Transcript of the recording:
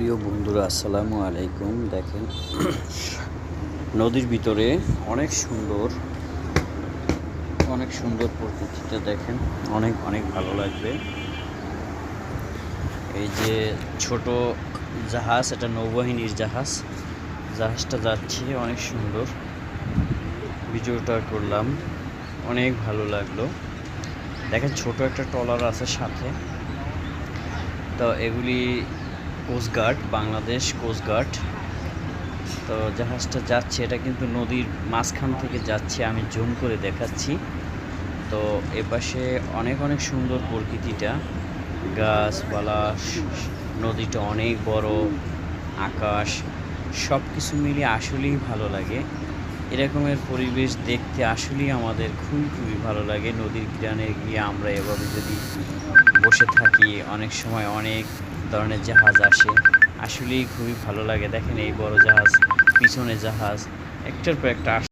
প্রিয় বন্ধুরা, আসসালামু আলাইকুম। দেখেন, নদীর ভিতরে অনেক সুন্দর প্রকৃতিটা দেখেন, অনেক অনেক ভালো লাগবে। এই যে ছোট জাহাজ, এটা নৌবাহিনীর জাহাজটা যাচ্ছে, অনেক সুন্দর। ভিডিওটা করলাম, অনেক ভালো লাগলো। দেখেন, ছোট একটা ট্রলার আছে সাথে। তো এগুলি কোস্টগার্ড, বাংলাদেশ কোস্টগার্ড। তো জাহাজটা যাচ্ছে, এটা কিন্তু নদীর মাঝখান থেকে যাচ্ছে, আমি জুম করে দেখাচ্ছি। তো এপাশে অনেক অনেক সুন্দর প্রকৃতিটা, গাছপালা, নদীটা অনেক বড়, আকাশ, সব কিছু মিলিয়ে আসলেই ভালো লাগে। এরকমের পরিবেশ দেখতে আসলেই আমাদের খুবই খুবই ভালো লাগে। নদীর কিনারে গিয়ে আমরা এভাবে যদি বসে থাকি, অনেক সময় অনেক ধরনের জাহাজ আসে, আসলেই খুবই ভালো লাগে। দেখেন, এই বড় জাহাজ, পিছনে জাহাজ, একটার পর একটা